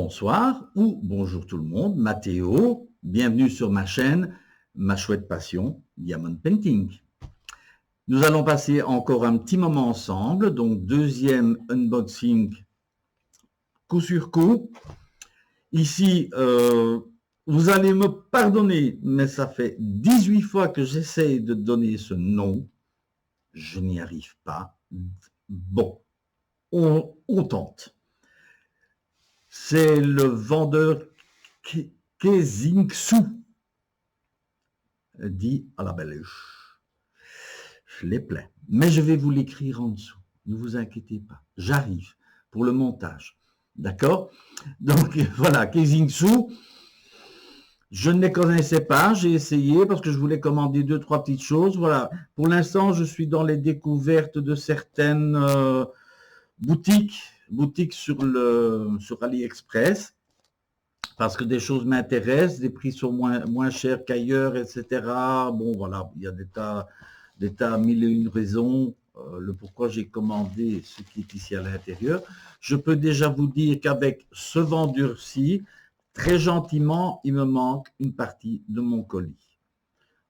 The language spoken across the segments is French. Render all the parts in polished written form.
Bonsoir ou bonjour tout le monde, Mathéo, bienvenue sur ma chaîne, ma chouette passion, Diamond Painting. Nous allons passer encore un petit moment ensemble, donc deuxième unboxing coup sur coup. Ici, vous allez me pardonner, mais ça fait 18 fois que j'essaye de donner ce nom, je n'y arrive pas. Bon, on tente. C'est le vendeur Kezingsu, dit à la belge. Je les plains, mais je vais vous l'écrire en dessous. Ne vous inquiétez pas, j'arrive pour le montage. D'accord? Donc voilà, Kezingsu, je ne les connaissais pas, j'ai essayé parce que je voulais commander 2-3 petites choses. Voilà, pour l'instant, je suis dans les découvertes de certaines boutiques sur AliExpress. Parce que des choses m'intéressent, les prix sont moins chers qu'ailleurs, etc. Bon, voilà, il y a des tas, mille et une raisons, le pourquoi j'ai commandé ce qui est ici à l'intérieur. Je peux déjà vous dire qu'avec ce vendeur-ci, très gentiment, il me manque une partie de mon colis.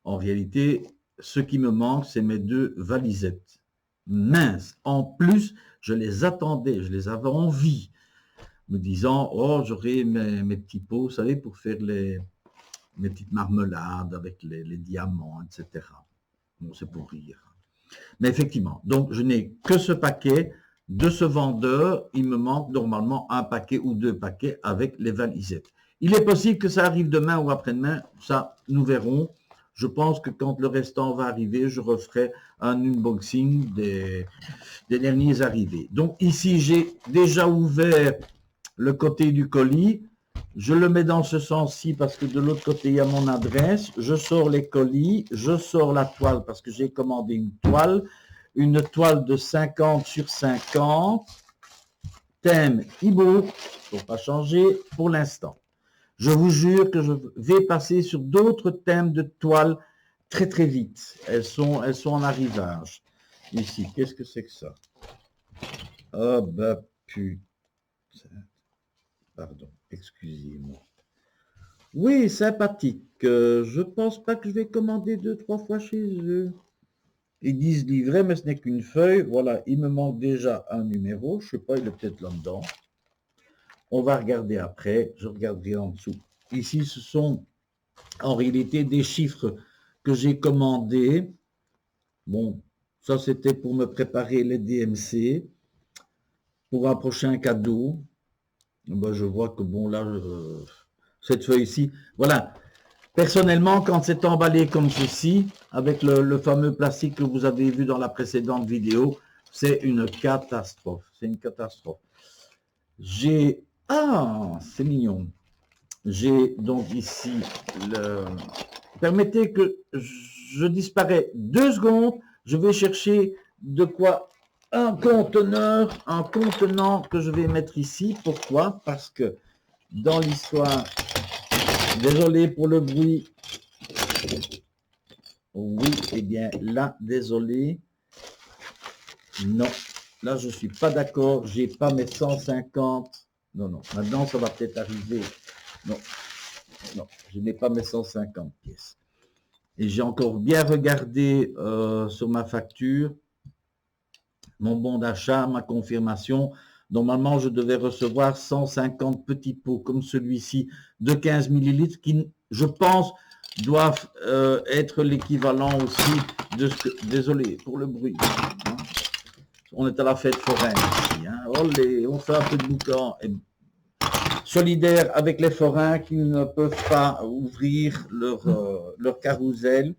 En réalité, ce qui me manque, c'est mes 2 valisettes minces. En plus, je les attendais, je les avais en vie, me disant, oh, j'aurai mes petits pots, vous savez, pour faire mes petites marmelades avec les diamants, etc. Bon, c'est pour rire. Mais effectivement, donc je n'ai que ce paquet de ce vendeur. Il me manque normalement un paquet ou 2 paquets avec les valisettes. Il est possible que ça arrive demain ou après-demain, ça, nous verrons. Je pense que quand le restant va arriver, je referai un unboxing des derniers arrivés. Donc ici, j'ai déjà ouvert le côté du colis, je le mets dans ce sens-ci parce que de l'autre côté, il y a mon adresse, je sors les colis, je sors la toile parce que j'ai commandé une toile de 50 sur 50, thème Ibo, pour pas changer pour l'instant. Je vous jure que je vais passer sur d'autres thèmes de toile très très vite, elles sont en arrivage. Ici, qu'est-ce que c'est que ça? Oh bah putain. Pardon, excusez-moi. Oui, sympathique. Je pense pas que je vais commander 2-3 fois chez eux. Ils disent livrer, mais ce n'est qu'une feuille. Voilà, il me manque déjà un numéro. Je sais pas, il est peut-être là-dedans. On va regarder après. Je regarderai en dessous. Ici, ce sont en réalité des chiffres que j'ai commandés. Bon, ça c'était pour me préparer les DMC. Pour un prochain cadeau. Ben, je vois que bon là, cette feuille-ci, voilà. Personnellement, quand c'est emballé comme ceci, avec le fameux plastique que vous avez vu dans la précédente vidéo, c'est une catastrophe. C'est une catastrophe. Ah, c'est mignon. J'ai donc ici Permettez que je disparais 2 secondes. Je vais chercher de quoi un contenant que je vais mettre ici. Pourquoi? Parce que dans l'histoire, désolé pour le bruit. Oui, eh bien là, désolé. Non, là je suis pas d'accord. J'ai pas mes 150. Non, maintenant ça va peut-être arriver. Non, je n'ai pas mes 150 pièces. Et j'ai encore bien regardé sur ma facture, mon bon d'achat, ma confirmation. Normalement, je devais recevoir 150 petits pots comme celui-ci de 15 millilitres qui, je pense, doivent être l'équivalent aussi de ce que... Désolé pour le bruit. Hein. On est à la fête foraine ici. Hein. Olé, on fait un peu de boucan. Et solidaire avec les forains qui ne peuvent pas ouvrir leur carrousel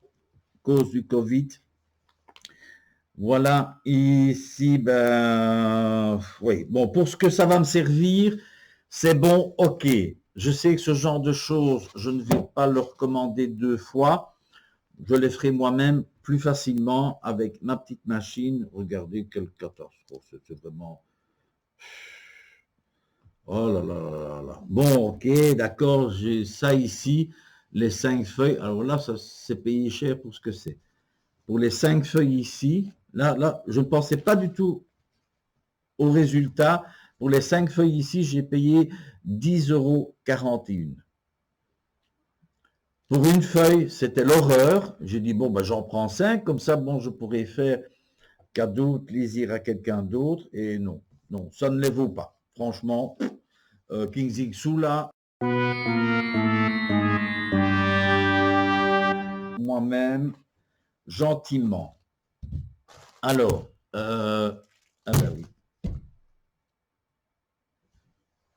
à cause du Covid. Voilà, ici, ben, oui, bon, pour ce que ça va me servir, c'est bon, ok. Je sais que ce genre de choses, je ne vais pas le recommander 2 fois. Je les ferai moi-même plus facilement avec ma petite machine. Regardez quelle catastrophe, c'est vraiment... Oh là là là là. Bon, ok, d'accord, j'ai ça ici, les 5 feuilles. Alors là, ça c'est payé cher pour ce que c'est. Pour les 5 feuilles ici, là, je ne pensais pas du tout au résultat. Pour les 5 feuilles ici, j'ai payé 10,41 €. Pour une feuille, c'était l'horreur. J'ai dit, bon, ben, j'en prends 5, comme ça, bon, je pourrais faire cadeau, plaisir à quelqu'un d'autre. Et non, non, ça ne les vaut pas. Franchement, King Zixou, là, moi-même, gentiment. Alors, ah ben oui.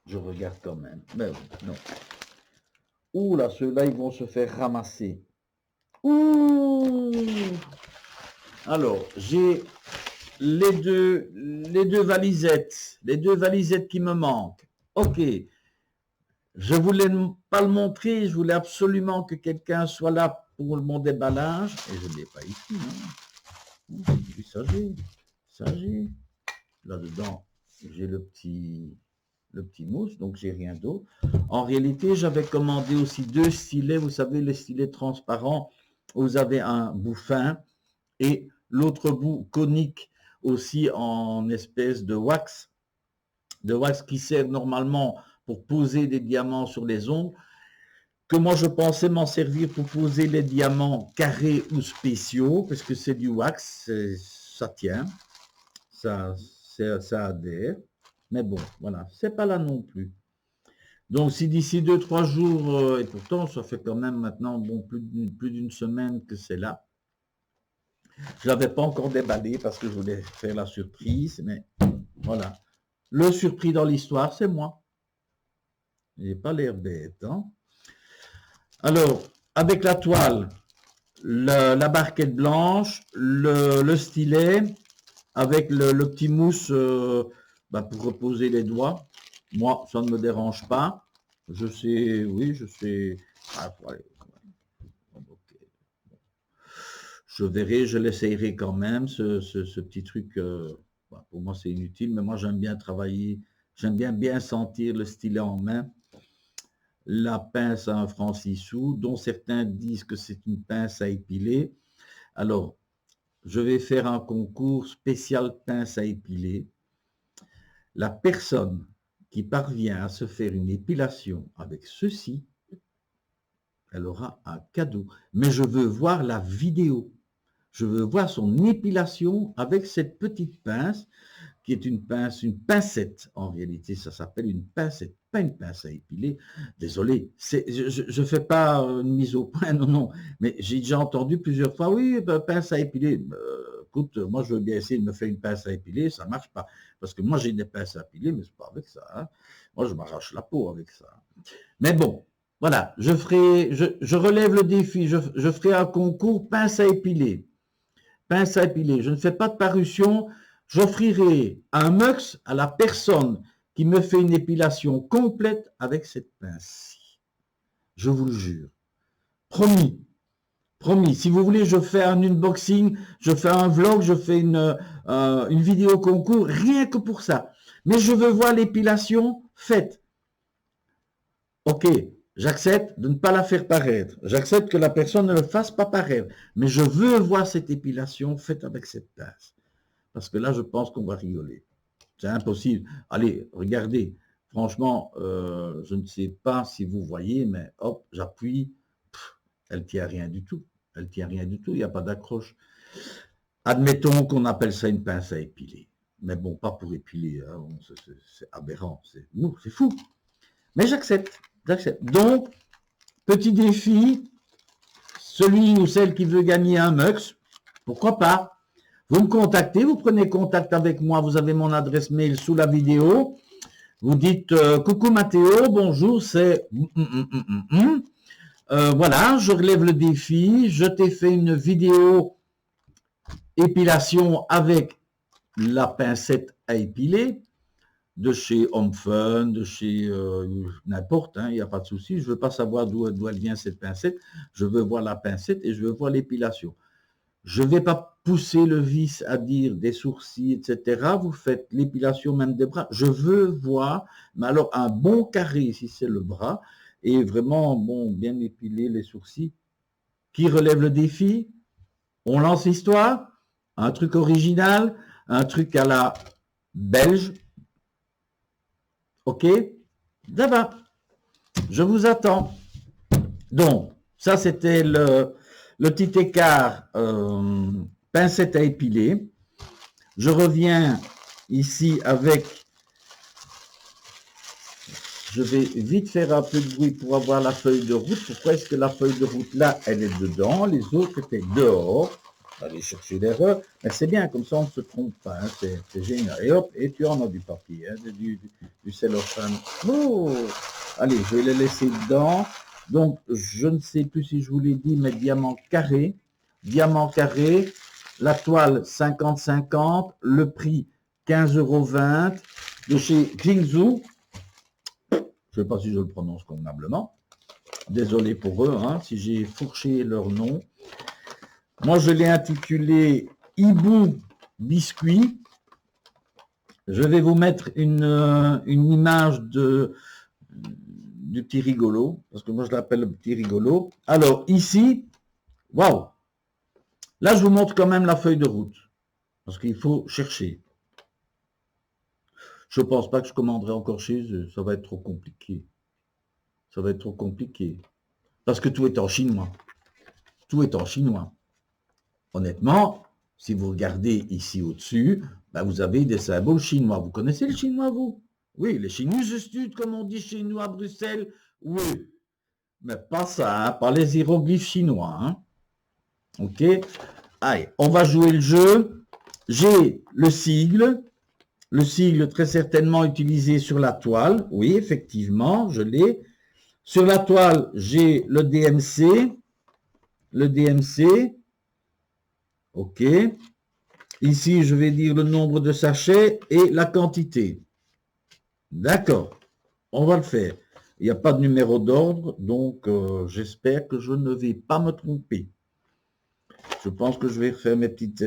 Je regarde quand même. Ben oui, non. Ouh là, ceux-là, ils vont se faire ramasser. Ouh. Alors, j'ai les deux valisettes. Les deux valisettes qui me manquent. Ok. Je voulais pas le montrer. Je voulais absolument que quelqu'un soit là pour mon déballage. Et je ne l'ai pas ici. Hein. Ça j'ai. Là-dedans, j'ai le petit mousse, donc j'ai rien d'autre. En réalité, j'avais commandé aussi 2 stylets, vous savez, les stylets transparents, vous avez un bout fin et l'autre bout conique aussi en espèce de wax qui sert normalement pour poser des diamants sur les ongles, que moi je pensais m'en servir pour poser les diamants carrés ou spéciaux, parce que c'est du wax, ça tient, ça adhère. Mais bon, voilà, c'est pas là non plus. Donc, si d'ici 2-3 jours, et pourtant, ça fait quand même maintenant bon, plus d'une semaine que c'est là. Je l'avais pas encore déballé parce que je voulais faire la surprise, mais voilà. Le surpris dans l'histoire, c'est moi. J'ai pas l'air bête, hein. Alors, avec la toile, la barquette blanche, le stylet, avec le petit mousse pour reposer les doigts. Moi, ça ne me dérange pas. Je sais, oui, je sais. Ah, okay. Je verrai, je l'essayerai quand même, ce petit truc. Pour moi, c'est inutile, mais moi, j'aime bien travailler. J'aime bien sentir le stylet en main. La pince à 1 franc 6 sous, dont certains disent que c'est une pince à épiler. Alors, je vais faire un concours spécial pince à épiler. La personne qui parvient à se faire une épilation avec ceci, elle aura un cadeau. Mais je veux voir la vidéo. Je veux voir son épilation avec cette petite pince, qui est une pincette. En réalité, ça s'appelle une pincette, pas une pince à épiler. Désolé, je ne fais pas une mise au point, non. Mais j'ai déjà entendu plusieurs fois, oui, pince à épiler. Écoute, moi, je veux bien essayer de me faire une pince à épiler, ça ne marche pas. Parce que moi, j'ai des pinces à épiler, mais ce n'est pas avec ça. Hein. Moi, je m'arrache la peau avec ça. Mais bon, voilà, je relève le défi, je ferai un concours pince à épiler. Pince à épiler, je ne fais pas de parution, j'offrirai un mux à la personne qui me fait une épilation complète avec cette pince-ci. Je vous le jure. Promis. Promis. Si vous voulez, je fais un unboxing, je fais un vlog, je fais une vidéo concours, rien que pour ça. Mais je veux voir l'épilation faite. Ok, j'accepte de ne pas la faire paraître. J'accepte que la personne ne le fasse pas paraître. Mais je veux voir cette épilation faite avec cette pince. Parce que là, je pense qu'on va rigoler. C'est impossible. Allez, regardez. Franchement, je ne sais pas si vous voyez, mais hop, j'appuie. Elle ne tient rien du tout. Elle ne tient rien du tout. Il n'y a pas d'accroche. Admettons qu'on appelle ça une pince à épiler. Mais bon, pas pour épiler. Hein. C'est aberrant. C'est fou. Mais j'accepte. Donc, petit défi, celui ou celle qui veut gagner un mux, pourquoi pas? Vous me contactez, vous prenez contact avec moi, vous avez mon adresse mail sous la vidéo, vous dites coucou Mathéo, bonjour, c'est voilà, je relève le défi, je t'ai fait une vidéo épilation avec la pincette à épiler, de chez Home Fun, de chez n'importe, il n'y a pas de souci. Je ne veux pas savoir d'où elle vient cette pincette. Je veux voir la pincette et je veux voir l'épilation. Je ne vais pas pousser le vice à dire des sourcils, etc. Vous faites l'épilation même des bras. Je veux voir, mais alors un bon carré, si c'est le bras, et vraiment bon, bien épiler les sourcils. Qui relève le défi? On lance l'histoire. Un truc original, un truc à la belge. OK? D'abord, je vous attends. Donc, ça, c'était le petit écart pincette à épiler. Je reviens ici avec... Je vais vite faire un peu de bruit pour avoir la feuille de route. Pourquoi est-ce que la feuille de route, là, elle est dedans? Les autres étaient dehors. Aller chercher l'erreur. Mais c'est bien, comme ça, on ne se trompe pas. Hein. C'est génial. Et hop, et tu en as du papier, hein, du cellophane. Oh! Allez, je vais les laisser dedans. Donc, je ne sais plus si je vous l'ai dit, mais diamant carré. Diamant carré. La toile 50-50. Le prix 15,20 € de chez Jingzhou. Je ne sais pas si je le prononce convenablement. Désolé pour eux, hein, si j'ai fourché leur nom. Moi, je l'ai intitulé Hibou Biscuit. Je vais vous mettre une image du petit rigolo, parce que moi, je l'appelle le petit rigolo. Alors, ici, waouh! Là, je vous montre quand même la feuille de route, parce qu'il faut chercher. Je ne pense pas que je commanderai encore chez eux, ça va être trop compliqué. Ça va être trop compliqué. Parce que tout est en chinois. Tout est en chinois. Honnêtement, si vous regardez ici au-dessus, ben vous avez des symboles chinois. Vous connaissez le chinois, vous? Oui, les chinois études, comme on dit chez nous à Bruxelles. Oui, mais pas ça, hein, pas les hiéroglyphes chinois. Hein. Ok? Allez, on va jouer le jeu. J'ai le sigle très certainement utilisé sur la toile. Oui, effectivement, je l'ai. Sur la toile, j'ai le DMC. Le DMC. OK. Ici, je vais dire le nombre de sachets et la quantité. D'accord. On va le faire. Il n'y a pas de numéro d'ordre, donc j'espère que je ne vais pas me tromper. Je pense que je vais refaire mes petites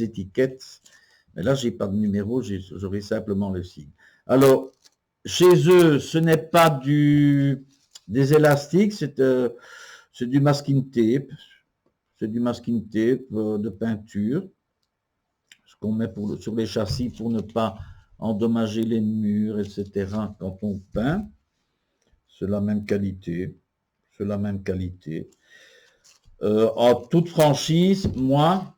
étiquettes. Mais là, je n'ai pas de numéro, j'aurai simplement le signe. Alors, chez eux, ce n'est pas des élastiques, c'est du masking tape. C'est du masking tape de peinture. Ce qu'on met sur les châssis pour ne pas endommager les murs, etc. quand on peint. C'est la même qualité. C'est la même qualité. En toute franchise, moi,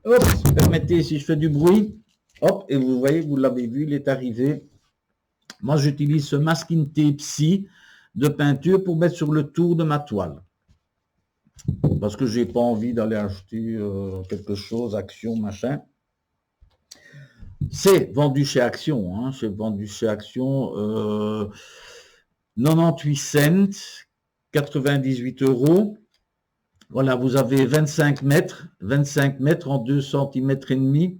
hop, permettez si je fais du bruit, hop, et vous voyez, vous l'avez vu, il est arrivé. Moi, j'utilise ce masking tape-ci de peinture pour mettre sur le tour de ma toile. Parce que j'ai pas envie d'aller acheter quelque chose, Action, machin. C'est vendu chez Action, hein, c'est vendu chez Action 98 cents, 98 €. Voilà, vous avez 25 mètres en 2 cm et demi.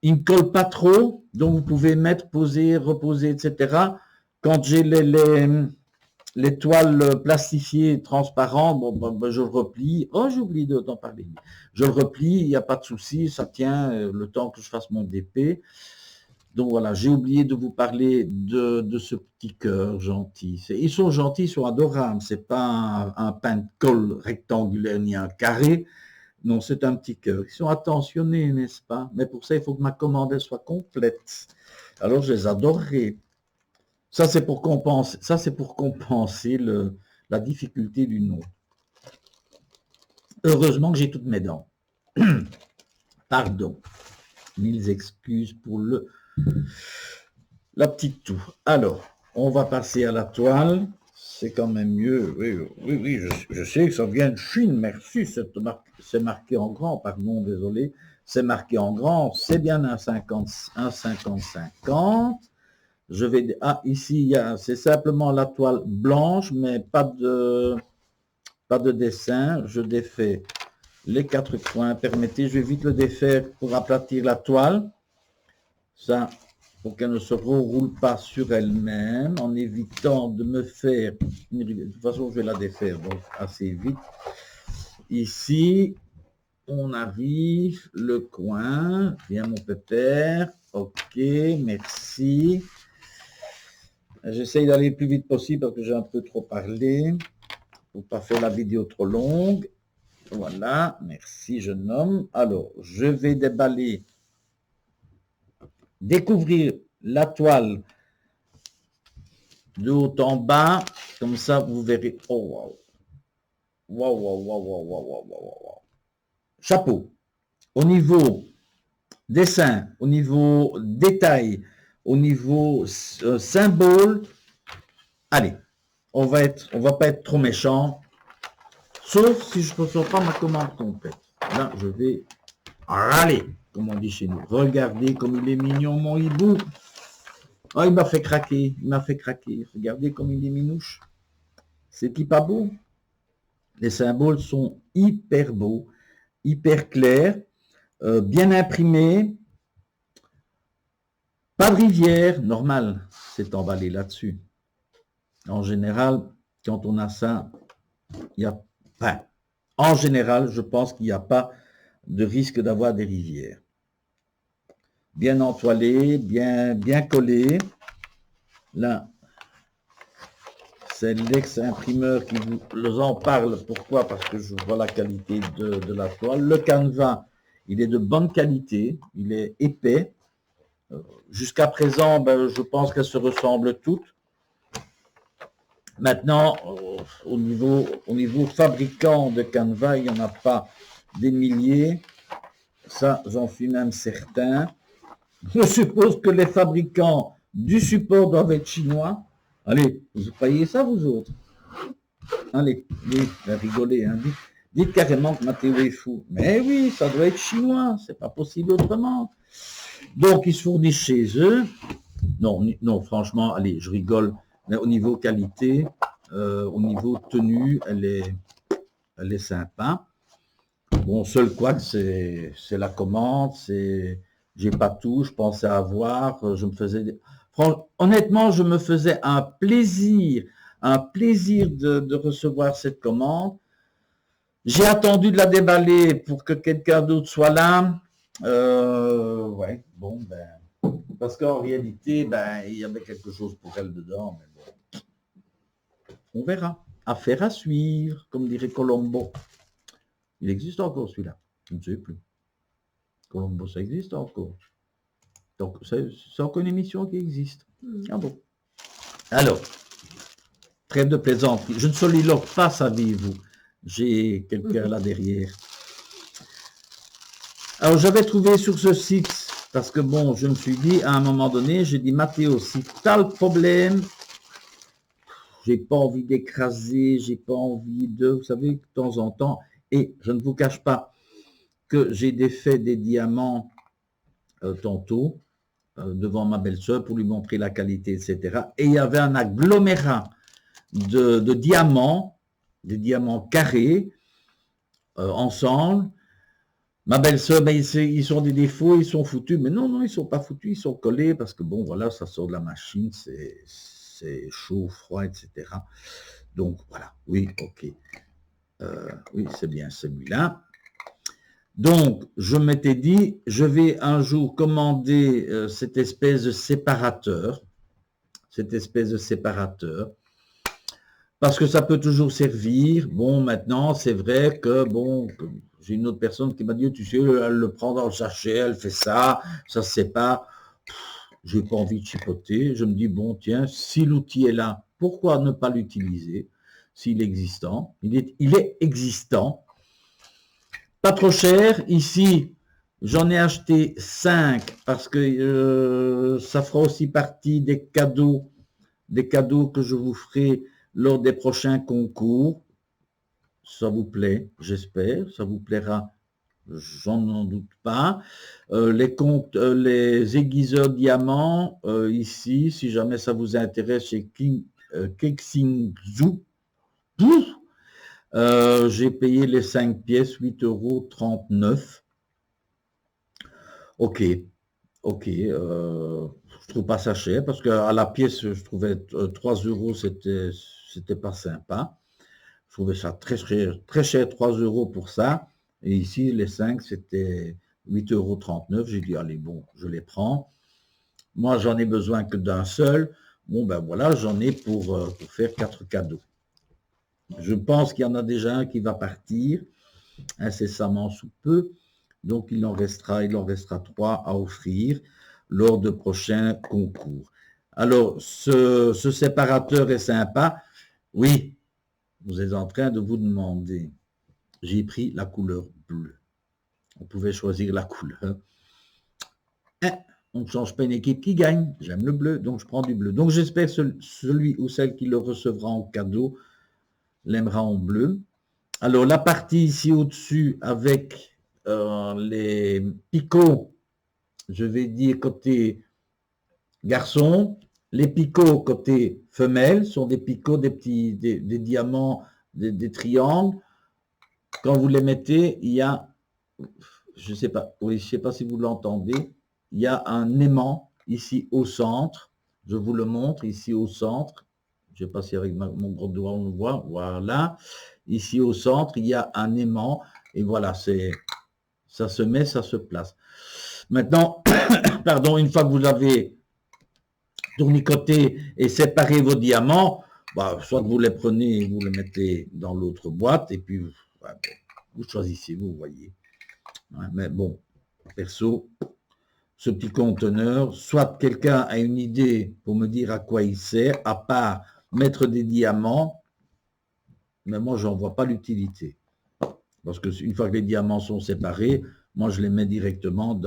Il ne colle pas trop, donc vous pouvez mettre, poser, reposer, etc. Quand j'ai les toiles plastifiées, transparentes, bon, je le replie. Oh, j'ai oublié d'en parler. Je le replie, il n'y a pas de souci, ça tient le temps que je fasse mon DP. Donc voilà, j'ai oublié de vous parler de ce petit cœur gentil. Ils sont gentils, ils sont adorables. C'est pas un pain de colle rectangulaire ni un carré. Non, c'est un petit cœur. Ils sont attentionnés, n'est-ce pas? Mais pour ça, il faut que ma commande elle soit complète. Alors, je les adorerai. Ça, c'est pour compenser, la difficulté du nom. Heureusement que j'ai toutes mes dents. Pardon. Mille excuses pour la petite toux. Alors, on va passer à la toile. C'est quand même mieux. Oui, je sais que ça vient de Chine. Merci, c'est marqué en grand. Pardon, désolé. C'est marqué en grand. C'est bien un 50-50. Je vais... Ah, ici, c'est simplement la toile blanche, mais pas de dessin. Je défais les 4 coins. Permettez, je vais vite le défaire pour aplatir la toile. Ça, pour qu'elle ne se reroule pas sur elle-même, en évitant de me faire... De toute façon, je vais la défaire, donc assez vite. Ici, on arrive, le coin, viens mon pépère, ok, merci. J'essaye d'aller le plus vite possible parce que j'ai un peu trop parlé, pour ne pas faire la vidéo trop longue. Voilà, merci jeune homme. Alors, je vais découvrir la toile de haut en bas, comme ça, vous verrez. Oh, waouh, waouh, waouh, waouh, waouh, waouh, waouh, waouh. Chapeau. Au niveau dessin, au niveau détail, au niveau symbole, allez, on va pas être trop méchant, sauf si je ne reçois pas ma commande complète. Là, je vais râler, comme on dit chez nous. Regardez comme il est mignon, mon hibou. Oh, il m'a fait craquer, il m'a fait craquer. Regardez comme il est minouche. C'est pas beau. Les symboles sont hyper beaux, hyper clairs, bien imprimés. Pas de rivière, normal, c'est emballé là-dessus. En général, quand on a ça, il y a pas. En général, je pense qu'il n'y a pas de risque d'avoir des rivières. Bien entoilé, bien collé. Là, c'est l'ex-imprimeur qui vous en parle. Pourquoi? Parce que je vois la qualité de la toile. Le canevas, il est de bonne qualité, il est épais. Jusqu'à présent, je pense qu'elles se ressemblent toutes. Maintenant, au niveau fabricant de canevas, il n'y en a pas des milliers. Ça, j'en suis même certain. Je suppose que les fabricants du support doivent être chinois. Allez, vous croyez ça, vous autres? Allez, rigolez, hein. Dites carrément que Mathéo est fou. Mais oui, ça doit être chinois, c'est pas possible autrement. Donc, ils se fournissent chez eux. Non, non, franchement, allez, je rigole. Mais au niveau qualité, au niveau tenue, elle est sympa. Bon, seul quoi que c'est la commande, j'ai pas tout, je pensais avoir, je me faisais, honnêtement, je me faisais un plaisir de recevoir cette commande. J'ai attendu de la déballer pour que quelqu'un d'autre soit là. Ouais, bon, parce qu'en réalité, il y avait quelque chose pour elle dedans, mais bon, on verra. Affaire à suivre, comme dirait Colombo. Il existe encore celui-là, je ne sais plus. Colombo, ça existe encore. Donc, c'est encore une émission qui existe. Ah bon. Alors, trêve de plaisanterie. Je ne soliloque pas, saviez-vous. J'ai quelqu'un là derrière. Alors, j'avais trouvé sur ce site, parce que bon, je me suis dit, à un moment donné, j'ai dit, Mathéo, si tu as le problème, j'ai pas envie d'écraser, j'ai pas envie de, vous savez, de temps en temps, et je ne vous cache pas que j'ai défait des diamants tantôt, devant ma belle-sœur pour lui montrer la qualité, etc. Et il y avait un agglomérat de diamants, des diamants carrés, ensemble. Ma belle-sœur, ils sont des défauts, ils sont foutus. Mais non, non, ils ne sont pas foutus, ils sont collés parce que bon, voilà, ça sort de la machine, c'est chaud, froid, etc. Donc voilà, oui, ok. Oui, c'est bien celui-là. Donc, je m'étais dit, je vais un jour commander cette espèce de séparateur, parce que ça peut toujours servir. Bon, maintenant, c'est vrai que, bon, j'ai une autre personne qui m'a dit, tu sais, elle le prend dans le sachet, elle fait ça, ça se sépare. J'ai pas envie de chipoter. Je me dis, bon, tiens, si l'outil est là, pourquoi ne pas l'utiliser s'il est existant? Il est existant. Pas trop cher. Ici, j'en ai acheté 5 parce que ça fera aussi partie des cadeaux que je vous ferai lors des prochains concours. Ça vous plaît, j'espère. Ça vous plaira, j'en doute pas. Les aiguiseurs diamants, ici, si jamais ça vous intéresse, chez Kexingzhou. J'ai payé les 5 pièces, 8,39 €. Ok, ok. Je trouve pas ça cher parce qu'à la pièce, je trouvais 3 €, c'était pas sympa. Je trouvais ça très cher 3 € pour ça. Et ici, les 5, c'était 8,39 €. J'ai dit, allez, bon, je les prends. Moi, j'en ai besoin que d'un seul. Bon, ben voilà, j'en ai pour faire 4 cadeaux. Je pense qu'il y en a déjà un qui va partir incessamment sous peu. Donc, il en restera 3 à offrir lors de prochains concours. Alors, ce séparateur est sympa. Oui, vous êtes en train de vous demander. J'ai pris la couleur bleue. On pouvait choisir la couleur. On ne change pas une équipe qui gagne. J'aime le bleu, donc je prends du bleu. Donc j'espère que celui ou celle qui le recevra en cadeau l'aimera en bleu. Alors la partie ici au-dessus avec les picots, je vais dire côté garçon. Les picots côté femelle sont des picots, des diamants, des triangles. Quand vous les mettez, il y a, je sais pas, oui, je sais pas si vous l'entendez, il y a un aimant ici au centre. Je vous le montre ici au centre. Je sais pas si avec mon gros doigt on le voit. Voilà. Ici au centre, il y a un aimant. Et voilà, ça se met, ça se place. Maintenant, pardon, une fois que vous avez tournicoté et séparé vos diamants, bah, soit vous les prenez et vous les mettez dans l'autre boîte, et puis vous choisissez, vous voyez. Ouais, mais bon, perso, ce petit conteneur, soit quelqu'un a une idée pour me dire à quoi il sert, à part mettre des diamants, mais moi, j'en vois pas l'utilité. Parce que une fois que les diamants sont séparés, moi, je les mets directement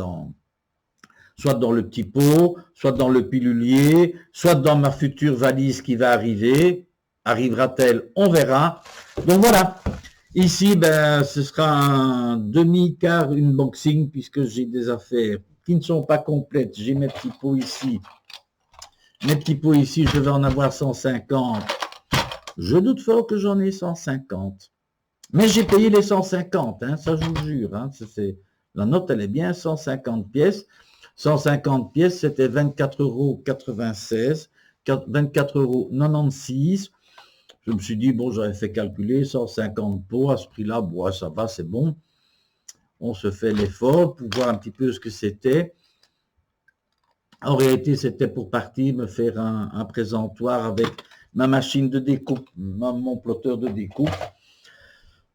soit dans le petit pot, soit dans le pilulier, soit dans ma future valise qui va arriver. Arrivera-t-elle? On verra. Donc voilà. Ici, ben, ce sera un demi-quart unboxing puisque j'ai des affaires qui ne sont pas complètes. J'ai mes petits pots ici. Mes petits pots ici, je vais en avoir 150. Je doute fort que j'en ai 150. Mais j'ai payé les 150, hein, ça je vous jure. Hein, la note, elle est bien, 150 pièces. 150 pièces, c'était 24,96 €, 24,96 €. Je me suis dit, bon, j'avais fait calculer 150 pots à ce prix-là, bon, ça va, c'est bon. On se fait l'effort pour voir un petit peu ce que c'était. En réalité, c'était pour partir me faire un présentoir avec ma machine de découpe, mon plotter de découpe.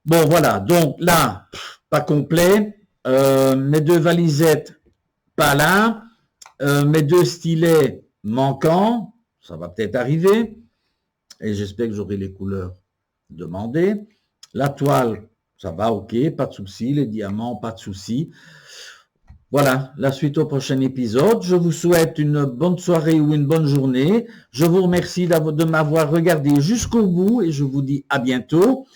Bon, voilà, donc là, pas complet. Mes deux valisettes, pas là. Mes deux stylets manquants, ça va peut-être arriver. Et j'espère que j'aurai les couleurs demandées. La toile, ça va, ok, pas de souci. Les diamants, pas de souci. Voilà, la suite au prochain épisode. Je vous souhaite une bonne soirée ou une bonne journée. Je vous remercie de m'avoir regardé jusqu'au bout et je vous dis à bientôt.